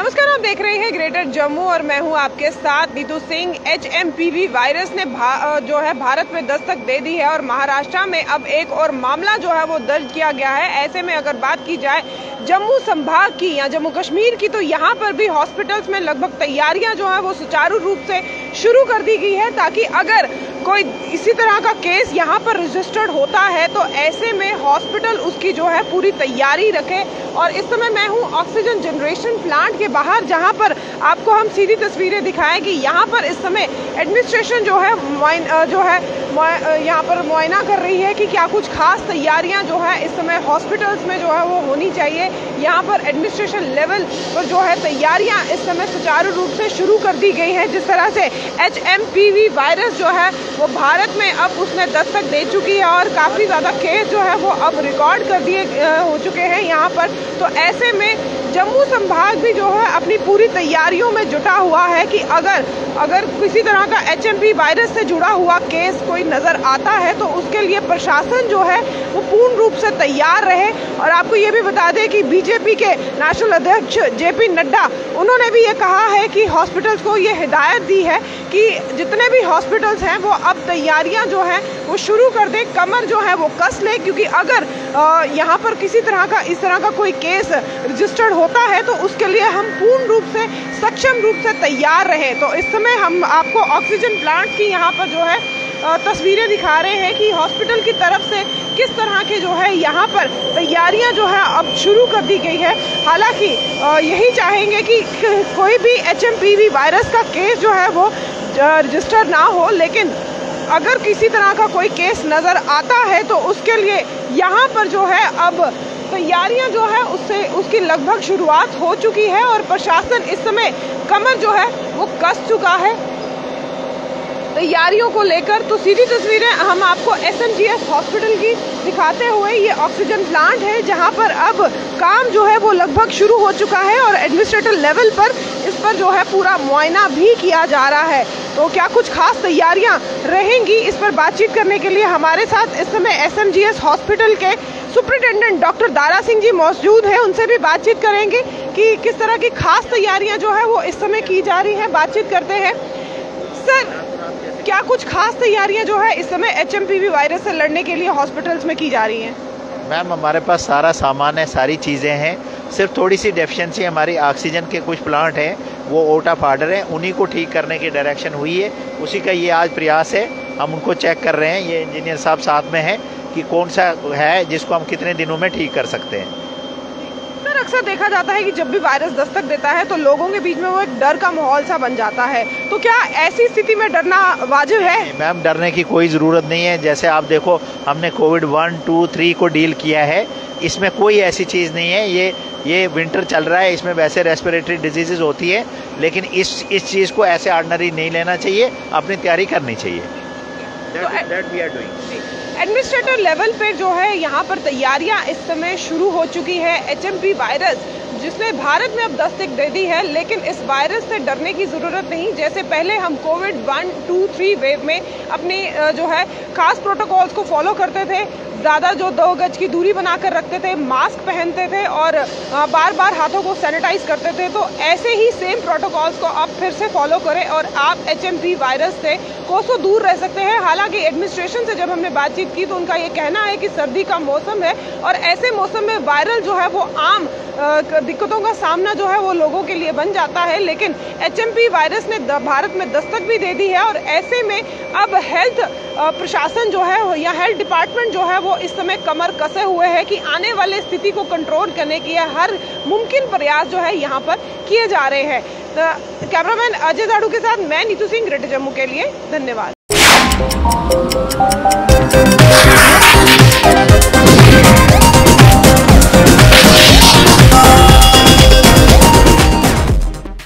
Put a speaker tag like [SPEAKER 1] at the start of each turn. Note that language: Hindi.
[SPEAKER 1] नमस्कार, आप देख रहे हैं ग्रेटर जम्मू और मैं हूं आपके साथ नीतू सिंह। HMPV वायरस ने जो है भारत में दस्तक दे दी है और महाराष्ट्र में अब एक और मामला जो है वो दर्ज किया गया है। ऐसे में अगर बात की जाए जम्मू संभाग की या जम्मू कश्मीर की, तो यहाँ पर भी हॉस्पिटल्स में लगभग तैयारियां जो है वो सुचारू रूप से शुरू कर दी गई है, ताकि अगर कोई इसी तरह का केस यहाँ पर रजिस्टर्ड होता है तो ऐसे में हॉस्पिटल उसकी जो है पूरी तैयारी रखे। और इस समय मैं हूँ ऑक्सीजन जनरेशन प्लांट के बाहर, जहाँ पर आपको हम सीधी तस्वीरें दिखाएं कि यहाँ पर इस समय एडमिनिस्ट्रेशन जो है यहाँ पर मुआयना कर रही है कि क्या कुछ खास तैयारियां जो है इस समय हॉस्पिटल्स में जो है वो होनी चाहिए। यहाँ पर एडमिनिस्ट्रेशन लेवल पर जो है तैयारियां इस समय सुचारू रूप से शुरू कर दी गई हैं। जिस तरह से HMPV वायरस जो है वो भारत में अब उसने दस्तक दे चुकी है और काफ़ी ज़्यादा केस जो है वो अब रिकॉर्ड कर दिए हो चुके हैं यहाँ पर। तो ऐसे में जम्मू संभाग भी जो है अपनी पूरी तैयारियों में जुटा हुआ है कि अगर किसी तरह का HMP वायरस से जुड़ा हुआ केस कोई नज़र आता है तो उसके लिए प्रशासन जो है वो पूर्ण रूप से तैयार रहे। और आपको ये भी बता दें कि बीजेपी के नेशनल अध्यक्ष JP नड्डा, उन्होंने भी ये कहा है कि हॉस्पिटल्स को ये हिदायत दी है कि जितने भी हॉस्पिटल्स हैं वो अब तैयारियां जो हैं वो शुरू कर दें, कमर जो है वो कस ले, क्योंकि अगर यहाँ पर किसी तरह का इस तरह का कोई केस रजिस्टर्ड होता है तो उसके लिए हम पूर्ण रूप से सक्षम रूप से तैयार रहे। तो इस समय हम आपको ऑक्सीजन प्लांट की यहाँ पर जो है तस्वीरें दिखा रहे हैं कि हॉस्पिटल की तरफ से किस तरह के जो है यहाँ पर तैयारियां जो है अब शुरू कर दी गई है। हालांकि यही चाहेंगे कि कोई भी HMPV वायरस का केस जो है वो रजिस्टर ना हो, लेकिन अगर किसी तरह का कोई केस नज़र आता है तो उसके लिए यहाँ पर जो है अब तैयारियां जो है उसकी लगभग शुरुआत हो चुकी है और प्रशासन इस समय कमर जो है वो कस चुका है तैयारियों को लेकर। तो सीधी तस्वीरें हम आपको SMGS हॉस्पिटल की दिखाते हुए, ये ऑक्सीजन प्लांट है जहां पर अब काम जो है वो लगभग शुरू हो चुका है और एडमिनिस्ट्रेटिव लेवल पर इस पर जो है पूरा मुआयना भी किया जा रहा है। तो क्या कुछ खास तैयारियां रहेंगी, इस पर बातचीत करने के लिए हमारे साथ इस समय SMGS हॉस्पिटल के सुपरिटेंडेंट डॉक्टर दारा सिंह जी मौजूद है। उनसे भी बातचीत करेंगे कि किस तरह की खास तैयारियां जो है वो इस समय की जा रही हैं। बातचीत करते हैं। सर, क्या कुछ खास तैयारियां जो है इस समय HMPV वायरस से लड़ने के लिए हॉस्पिटल्स में की जा रही हैं?
[SPEAKER 2] मैम, हमारे पास सारा सामान है, सारी चीज़ें हैं। सिर्फ थोड़ी सी डेफिशिएंसी हमारी ऑक्सीजन के कुछ प्लांट हैं, वो आउट ऑफ ऑर्डर है, उन्हीं को ठीक करने की डायरेक्शन हुई है। उसी का ये आज प्रयास है, हम उनको चेक कर रहे हैं। ये इंजीनियर साहब साथ में हैं कि कौन सा है जिसको हम कितने दिनों में ठीक कर सकते हैं।
[SPEAKER 1] सर, अक्सर देखा जाता है कि जब भी वायरस दस्तक देता है तो लोगों के बीच में वो एक डर का माहौल सा बन जाता है, तो क्या ऐसी स्थिति में डरना वाजिब है?
[SPEAKER 2] मैम, डरने की कोई ज़रूरत नहीं है। जैसे आप देखो, हमने कोविड 1, 2, 3 को डील किया है, इसमें कोई ऐसी चीज़ नहीं है। ये विंटर चल रहा है, इसमें वैसे रेस्पिरेटरी डिजीज़ होती है, लेकिन इस चीज़ को ऐसे ऑर्डिनरी नहीं लेना चाहिए, अपनी तैयारी करनी चाहिए। That we are doing.
[SPEAKER 1] Administrative level पे जो है यहाँ पर तैयारियां इस समय शुरू हो चुकी है। HMP वायरस जिसने भारत में अब दस्तक दे दी है, लेकिन इस वायरस से डरने की ज़रूरत नहीं। जैसे पहले हम कोविड 1, 2, 3 वेव में अपनी जो है खास प्रोटोकॉल्स को फॉलो करते थे, ज़्यादा जो 2 गज की दूरी बनाकर रखते थे, मास्क पहनते थे और बार बार हाथों को सैनिटाइज करते थे, तो ऐसे ही सेम प्रोटोकॉल्स को आप फिर से फॉलो करें और आप HMP वायरस से कोसों दूर रह सकते हैं। हालांकि एडमिनिस्ट्रेशन से जब हमने बातचीत की तो उनका ये कहना है कि सर्दी का मौसम है और ऐसे मौसम में वायरल जो है वो आम दिक्कतों का सामना जो है वो लोगों के लिए बन जाता है, लेकिन HMP वायरस ने भारत में दस्तक भी दे दी है और ऐसे में अब हेल्थ प्रशासन जो है या हेल्थ डिपार्टमेंट जो है वो इस समय कमर कसे हुए हैं कि आने वाले स्थिति को कंट्रोल करने के हर मुमकिन प्रयास जो है यहाँ पर किए जा रहे हैं। कैमरामैन अजय जाड़ू के साथ मैं नीतू सिंह, ग्रेटर जम्मू के लिए। धन्यवाद।